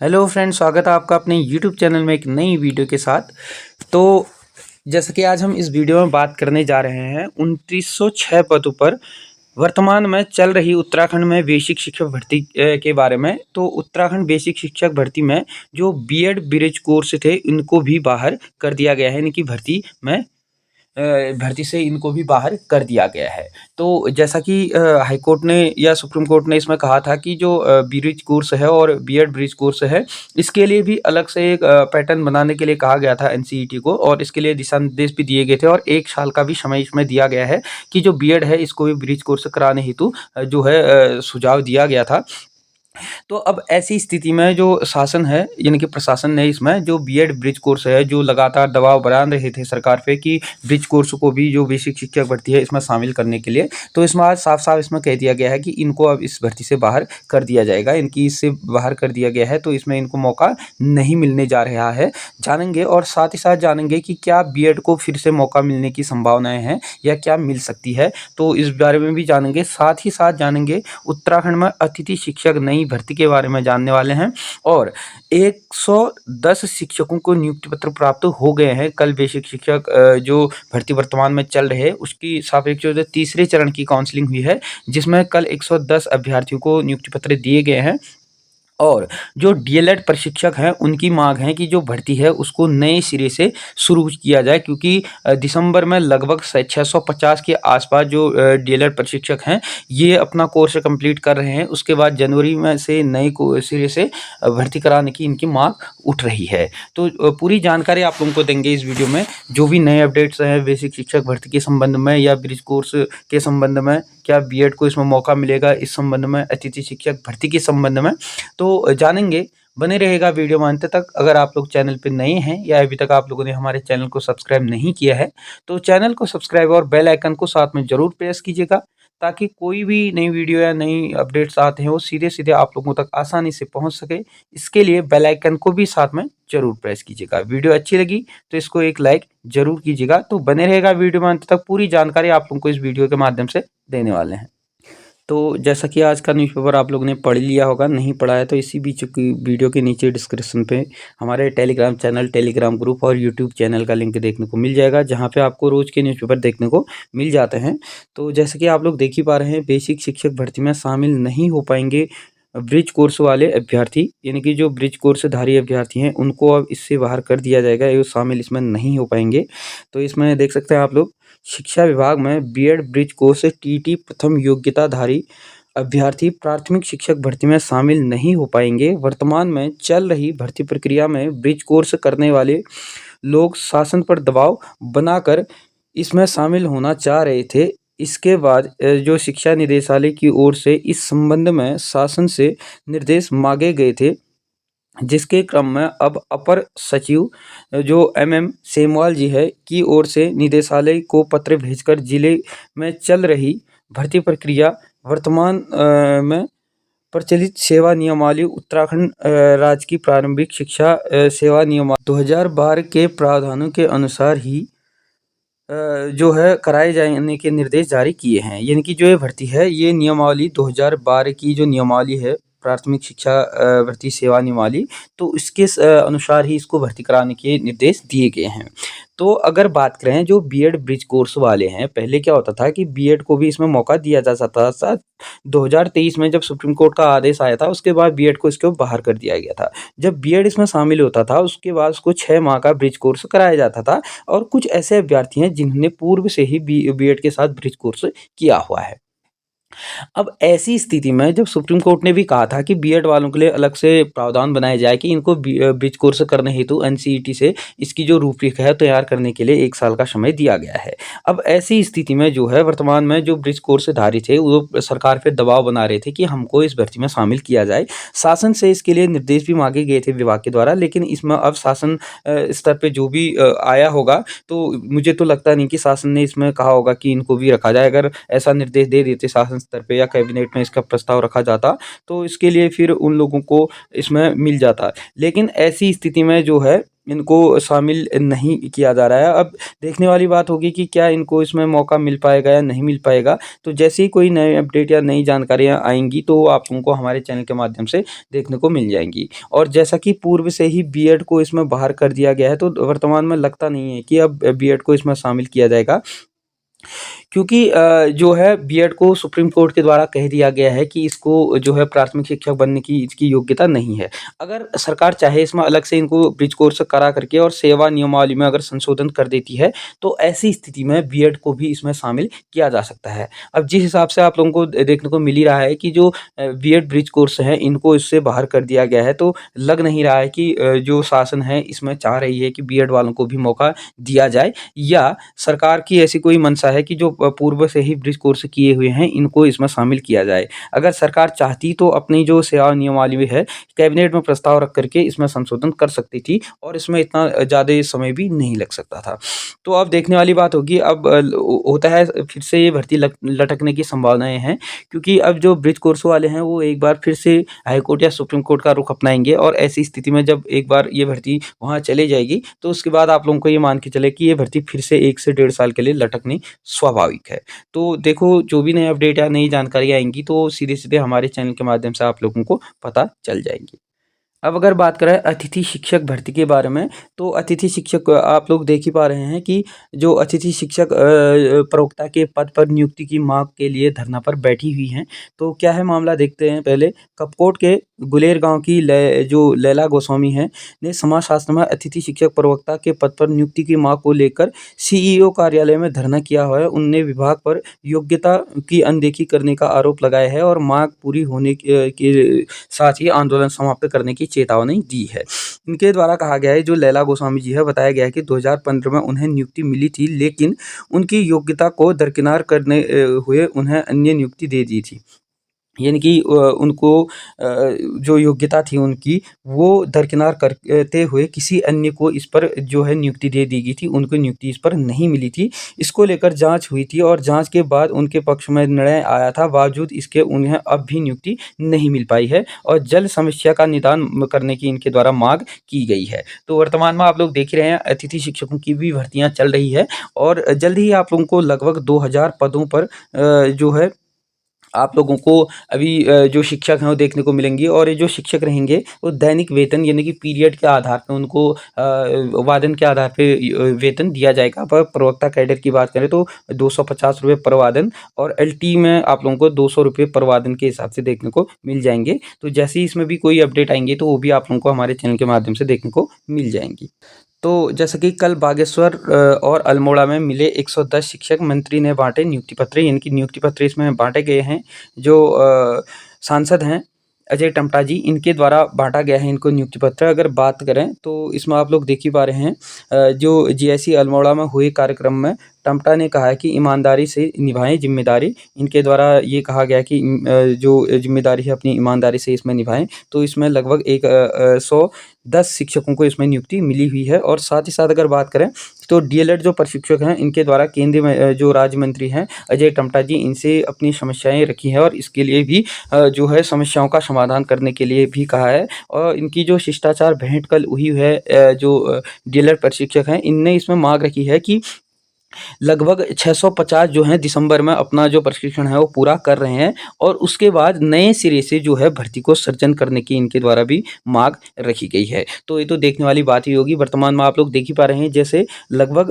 Hello friends, स्वागत है आपका अपने यूट्यूब चैनल में एक नई वीडियो के साथ। तो जैसे कि आज हम इस वीडियो में बात करने जा रहे हैं 2906 पदों पर वर्तमान में चल रही उत्तराखंड में बेसिक शिक्षक भर्ती के बारे में। तो उत्तराखंड बेसिक शिक्षक भर्ती में जो बीएड ब्रिज कोर्स थे इनको भी बाहर कर दिया गया है। इनकी भर्ती से इनको भी बाहर कर दिया गया है। तो जैसा कि हाई कोर्ट ने या सुप्रीम कोर्ट ने इसमें कहा था कि जो ब्रिज कोर्स है और बीएड ब्रिज कोर्स है, इसके लिए भी अलग से एक पैटर्न बनाने के लिए कहा गया था एनसीईटी को, और इसके लिए दिशा निर्देश भी दिए गए थे और 1 साल का भी समय इसमें दिया गया है कि जो बीएड है इसको भी ब्रिज कोर्स कराने हेतु जो है सुझाव दिया गया था। तो अब ऐसी स्थिति में जो शासन है यानी कि प्रशासन ने इसमें जो बीएड ब्रिज कोर्स है, जो लगातार दबाव बना रहे थे सरकार पे कि ब्रिज कोर्स को भी जो बेसिक शिक्षक भर्ती है इसमें शामिल करने के लिए, तो इसमें आज साफ साफ इसमें कह दिया गया है कि इनको अब इस भर्ती से बाहर कर दिया जाएगा। इनकी इससे बाहर कर दिया गया है, तो इसमें इनको मौका नहीं मिलने जा रहा है। जानेंगे और साथ ही साथ जानेंगे कि क्या बीएड को फिर से मौका मिलने की संभावनाएं हैं या क्या मिल सकती है, तो इस बारे में भी जानेंगे। साथ ही साथ जानेंगे उत्तराखंड में अतिथि शिक्षक नई भर्ती के बारे में जानने वाले हैं, और 110 शिक्षकों को नियुक्ति पत्र प्राप्त हो गए हैं। कल बेसिक शिक्षक जो भर्ती वर्तमान में चल रहे हैं उसकी सापेक्ष जो तीसरे चरण की काउंसलिंग हुई है, जिसमें कल 110 अभ्यर्थियों को नियुक्ति पत्र दिए गए हैं। और जो डीएलएड प्रशिक्षक हैं उनकी मांग है कि जो भर्ती है उसको नए सिरे से शुरू किया जाए, क्योंकि दिसंबर में लगभग 650 के आसपास जो डीएलएड प्रशिक्षक हैं ये अपना कोर्स कंप्लीट कर रहे हैं। उसके बाद जनवरी में से नए सिरे से भर्ती कराने की इनकी मांग उठ रही है। तो पूरी जानकारी आप लोगों को देंगे इस वीडियो में। जो भी नए अपडेट्स हैं बेसिक शिक्षक भर्ती के संबंध में या ब्रिज कोर्स के संबंध में, क्या बीएड को इसमें मौका मिलेगा इस संबंध में, अतिथि शिक्षक भर्ती के संबंध में, तो जानेंगे। बने रहेगा वीडियो में अंत तक। अगर आप लोग चैनल पे नए हैं या अभी तक आप लोगों ने हमारे चैनल को सब्सक्राइब नहीं किया है, तो चैनल को सब्सक्राइब और बेल आइकन को साथ में जरूर प्रेस कीजिएगा, ताकि कोई भी नई वीडियो या नई अपडेट्स आते हैं वो सीधे सीधे आप लोगों तक आसानी से पहुंच सके। इसके लिए बेल आइकन को भी साथ में जरूर प्रेस कीजिएगा। वीडियो अच्छी लगी तो इसको एक लाइक जरूर कीजिएगा। तो बने रहेगा वीडियो में अंत तक। पूरी जानकारी आप लोगों को इस वीडियो के माध्यम से देने वाले हैं। तो जैसा कि आज का न्यूज़पेपर आप लोगों ने पढ़ लिया होगा, नहीं पढ़ा है तो इसी बीच की वीडियो के नीचे डिस्क्रिप्शन पे हमारे टेलीग्राम चैनल, टेलीग्राम ग्रुप और यूट्यूब चैनल का लिंक देखने को मिल जाएगा, जहां पे आपको रोज़ के न्यूज़पेपर देखने को मिल जाते हैं। तो जैसे कि आप लोग देख ही पा रहे हैं, बेसिक शिक्षक भर्ती में शामिल नहीं हो पाएंगे ब्रिज कोर्स वाले अभ्यर्थी, यानी कि जो ब्रिज कोर्सधारी अभ्यर्थी हैं उनको अब इससे बाहर कर दिया जाएगा, ये शामिल इसमें नहीं हो पाएंगे। तो इसमें देख सकते हैं आप लोग, शिक्षा विभाग में बीएड ब्रिज कोर्स टीटी प्रथम योग्यताधारी अभ्यर्थी प्राथमिक शिक्षक भर्ती में शामिल नहीं हो पाएंगे। वर्तमान में चल रही भर्ती प्रक्रिया में ब्रिज कोर्स करने वाले लोग शासन पर दबाव बनाकर इसमें शामिल होना चाह रहे थे। इसके बाद जो शिक्षा निदेशालय की ओर से इस संबंध में शासन से निर्देश मांगे गए थे, जिसके क्रम में अब अपर सचिव जो एमएम सेमवाल जी है की ओर से निदेशालय को पत्र भेजकर जिले में चल रही भर्ती प्रक्रिया, वर्तमान में प्रचलित सेवा नियमावली, उत्तराखंड राज्य की प्रारंभिक शिक्षा सेवा नियमावली 2012 के प्रावधानों के अनुसार ही जो है कराए जाने के निर्देश जारी किए हैं। यानी कि जो ये भर्ती है ये नियमावली 2012 की जो नियमावली है, प्राथमिक शिक्षा भर्ती सेवा नियमावली, तो इसके अनुसार ही इसको भर्ती कराने के निर्देश दिए गए हैं। तो अगर बात करें जो बीएड ब्रिज कोर्स वाले हैं, पहले क्या होता था कि बीएड को भी इसमें मौका दिया जा सकता था। 2023 में जब सुप्रीम कोर्ट का आदेश आया था उसके बाद बीएड को इसको बाहर कर दिया गया था। जब बीएड इसमें शामिल होता था उसके बाद उसको 6 माह का ब्रिज कोर्स कराया जाता था, और कुछ ऐसे अभ्यर्थी हैं जिन्होंने पूर्व से ही बीएड के साथ ब्रिज कोर्स किया हुआ है। अब ऐसी स्थिति में जब सुप्रीम कोर्ट ने भी कहा था कि बीएड वालों के लिए अलग से प्रावधान बनाए जाए कि इनको ब्रिज कोर्स करने हेतु एनसीईटी से इसकी जो रूपरेखा है तैयार करने के लिए 1 साल का समय दिया गया है। अब ऐसी स्थिति में जो है वर्तमान में जो ब्रिज कोर्सधारी थे वो सरकार पर दबाव बना रहे थे कि हमको इस भर्ती में शामिल किया जाए। शासन से इसके लिए निर्देश भी मांगे गए थे विभाग के द्वारा, लेकिन इसमें अब शासन स्तर पर जो भी आया होगा, तो मुझे तो लगता नहीं कि शासन ने इसमें कहा होगा कि इनको भी रखा जाए। अगर ऐसा निर्देश दे देते शासन स्तर पे या कैबिनेट में इसका प्रस्ताव रखा जाता तो इसके लिए फिर उन लोगों को इसमें मिल जाता। लेकिन ऐसी स्थिति में जो है इनको शामिल नहीं किया जा रहा है। अब देखने वाली बात होगी कि क्या इनको इसमें मौका मिल पाएगा या नहीं मिल पाएगा। तो जैसे ही कोई नए अपडेट या नई जानकारियाँ आएँगी तो वो आप उनको हमारे चैनल के माध्यम से देखने को मिल जाएँगी। और जैसा कि पूर्व से ही बीएड को इसमें बाहर कर दिया गया है, तो वर्तमान में लगता नहीं है कि अब बीएड को इसमें शामिल किया जाएगा। क्योंकि जो है बीएड को सुप्रीम कोर्ट के द्वारा कह दिया गया है कि इसको जो है प्राथमिक शिक्षक बनने की इसकी योग्यता नहीं है। अगर सरकार चाहे इसमें अलग से इनको ब्रिज कोर्स करा करके और सेवा नियमावली में अगर संशोधन कर देती है, तो ऐसी स्थिति में बीएड को भी इसमें शामिल किया जा सकता है। अब जिस हिसाब से आप लोगों को देखने को मिल ही रहा है कि जो बीएड ब्रिज कोर्स हैं, इनको इससे बाहर कर दिया गया है, तो लग नहीं रहा है कि जो शासन है इसमें चाह रही है कि बीएड वालों को भी मौका दिया जाए, या सरकार की ऐसी कोई मंशा है कि जो पूर्व से ही ब्रिज कोर्स किए हुए हैं, इनको इसमें शामिल किया जाए। अगर सरकार चाहती तो अपनी जो सेवा नियमावली है, कैबिनेट में प्रस्ताव रख करके इसमें संशोधन कर सकती थी और इसमें इतना ज़्यादा समय भी नहीं लग सकता था। तो अब देखने वाली बात होगी, अब होता है फिर से ये भर्ती लटकने की संभावनाएँ हैं, क्योंकि अब जो ब्रिज कोर्स वाले हैं वो एक बार फिर से हाई कोर्ट या सुप्रीम कोर्ट का रुख अपनाएँगे, और ऐसी स्थिति में जब एक बार ये भर्ती वहाँ चली जाएगी, तो उसके बाद आप लोगों को ये मान के चले कि ये भर्ती फिर से 1 से डेढ़ साल के लिए लटकनी स्वाभाविक है। तो देखो, जो भी नए अपडेट या नई जानकारी आएँगी तो सीधे-सीधे हमारे चैनल के माध्यम से आप लोगों को पता चल जाएँगी। अब अगर बात करें अतिथि शिक्षक भर्ती के बारे में, तो अतिथि शिक्षक आप लोग देख ही पा रहे हैं कि जो अतिथि शिक्षक प्रवक्ता के पद पर नियुक्ति की मांग के लिए धरना पर बैठी हुई हैं। तो क्या है मामला, देखते हैं पहले। कपकोट के गुलेर गांव की जो लैला गोस्वामी हैं, ने समाजशास्त्र में अतिथि शिक्षक प्रवक्ता के पद पर नियुक्ति की मांग को लेकर सीईओ कार्यालय में धरना किया हुआ है। उनने विभाग पर योग्यता की अनदेखी करने का आरोप लगाया है और मांग पूरी होने के साथ ही आंदोलन समाप्त करने की चेतावनी दी है। इनके द्वारा कहा गया है, जो लैला गोस्वामी जी है, बताया गया है कि 2015 में उन्हें नियुक्ति मिली थी, लेकिन उनकी योग्यता को दरकिनार करने हुए उन्हें अन्य नियुक्ति दे दी थी। यानी कि उनको जो योग्यता थी उनकी, वो दरकिनार करते हुए किसी अन्य को इस पर जो है नियुक्ति दे दी गई थी, उनको नियुक्ति इस पर नहीं मिली थी। इसको लेकर जांच हुई थी और जांच के बाद उनके पक्ष में निर्णय आया था, बावजूद इसके उन्हें अब भी नियुक्ति नहीं मिल पाई है और जल्द समस्या का निदान करने की इनके द्वारा मांग की गई है। तो वर्तमान में आप लोग देख ही रहे हैं, अतिथि शिक्षकों की भी भर्तियाँ चल रही है और जल्द ही आप लोगों को लगभग 2000 पदों पर जो है आप लोगों को अभी जो शिक्षक हैं वो देखने को मिलेंगे, और ये जो शिक्षक रहेंगे वो दैनिक वेतन यानी कि पीरियड के आधार पे उनको वादन के आधार पे वेतन दिया जाएगा। पर प्रवक्ता कैडर की बात करें तो 250 रुपये पर वादन, और एलटी में आप लोगों को 200 रुपये पर वादन के हिसाब से देखने को मिल जाएंगे। तो जैसे ही इसमें भी कोई अपडेट आएंगे तो वो भी आप लोगों को हमारे चैनल के माध्यम से देखने को मिल जाएंगी। तो जैसा कि कल बागेश्वर और अल्मोड़ा में मिले 110 शिक्षक, मंत्री ने बांटे नियुक्ति पत्र, यानी कि नियुक्ति पत्र इसमें बांटे गए हैं। जो सांसद हैं अजय टमटा जी, इनके द्वारा बांटा गया है इनको नियुक्ति पत्र। अगर बात करें तो इसमें आप लोग देख ही पा रहे हैं, जो जीआईसी अल्मोड़ा में हुए कार्यक्रम में टमटा ने कहा है कि ईमानदारी से निभाएं जिम्मेदारी। इनके द्वारा ये कहा गया कि जो जिम्मेदारी है अपनी ईमानदारी से इसमें निभाएं। तो इसमें लगभग 110 शिक्षकों को इसमें नियुक्ति मिली हुई है। और साथ ही साथ अगर बात करें तो डीएलएड जो प्रशिक्षक हैं, इनके द्वारा केंद्रीय में जो राज्य मंत्री हैं अजय टमटा जी, इनसे अपनी समस्याएं रखी हैं और इसके लिए भी जो है समस्याओं का समाधान करने के लिए भी कहा है। और इनकी जो शिष्टाचार भेंट कल हुई है, जो डीएलएड प्रशिक्षक हैं, इनने इसमें मांग रखी है कि लगभग 650 जो हैं दिसंबर में अपना जो प्रशिक्षण है वो पूरा कर रहे हैं, और उसके बाद नए सिरे से जो है भर्ती को सृजन करने की इनके द्वारा भी मांग रखी गई है। तो ये तो देखने वाली बात ही होगी। वर्तमान में आप लोग देख ही पा रहे हैं, जैसे लगभग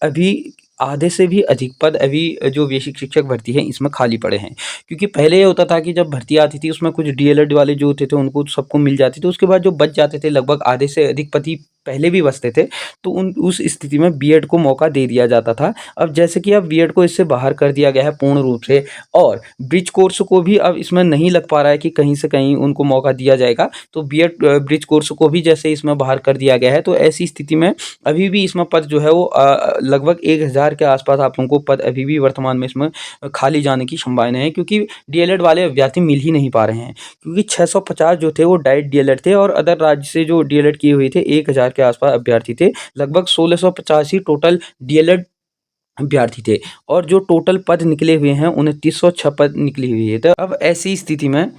अभी आधे से भी अधिक पद अभी जो बेसिक शिक्षक भर्ती है इसमें खाली पड़े हैं। क्योंकि पहले ये होता था कि जब भर्ती आती थी उसमें कुछ डीएलएड वाले जो होते थे उनको सबको मिल जाती थी, उसके बाद जो बच जाते थे लगभग आधे से अधिक पद पहले भी बचते थे, तो उस स्थिति में बीएड को मौका दे दिया जाता था। अब जैसे कि अब बीएड को इससे बाहर कर दिया गया है पूर्ण रूप से, और ब्रिज कोर्स को भी अब इसमें नहीं लग पा रहा है कि कहीं से कहीं उनको मौका दिया जाएगा, तो बीएड ब्रिज कोर्स को भी जैसे इसमें बाहर कर दिया गया है, तो ऐसी स्थिति में अभी भी इसमें पद जो है वो लगभग 1000 के आसपास आप लोगों को पद अभी भी वर्तमान में इसमें खाली जाने की संभावना है, क्योंकि डीएलएड वाले अभ्यर्थी मिल ही नहीं पा रहे हैं। क्योंकि 650 जो थे वो डायरेक्ट डीएलएड थे, और अदर राज्य से जो डीएलएड किए हुए थे 1000 के आसपास अभ्यर्थी थे। लगभग 1685 टोटल डीएलएड अभ्यर्थी थे, और जो टोटल पद निकले हुए हैं 2906 पद निकले हुए थे। अब ऐसी स्थिति में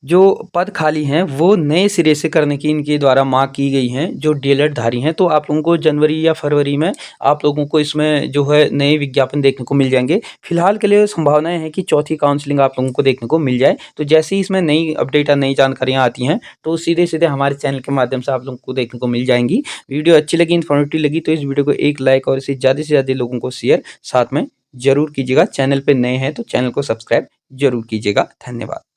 जो पद खाली हैं वो नए सिरे से करने की इनके द्वारा माँग की गई हैं, जो डीएलएड धारी हैं। तो आप लोगों को जनवरी या फरवरी में आप लोगों को इसमें जो है नए विज्ञापन देखने को मिल जाएँगे। फिलहाल के लिए संभावनाएँ हैं कि चौथी काउंसलिंग आप लोगों को देखने को मिल जाए। तो जैसे ही इसमें नई अपडेट या नई जानकारियाँ आती हैं, तो सीधे-सीधे हमारे चैनल के माध्यम से आप लोगों को देखने को मिल जाएँगी। वीडियो अच्छी लगी, इन्फॉर्मेटिव लगी तो इस वीडियो को एक लाइक और इसे ज़्यादा से ज़्यादा लोगों को शेयर साथ में ज़रूर कीजिएगा। चैनल पे नए हैं तो चैनल को सब्सक्राइब ज़रूर कीजिएगा। धन्यवाद।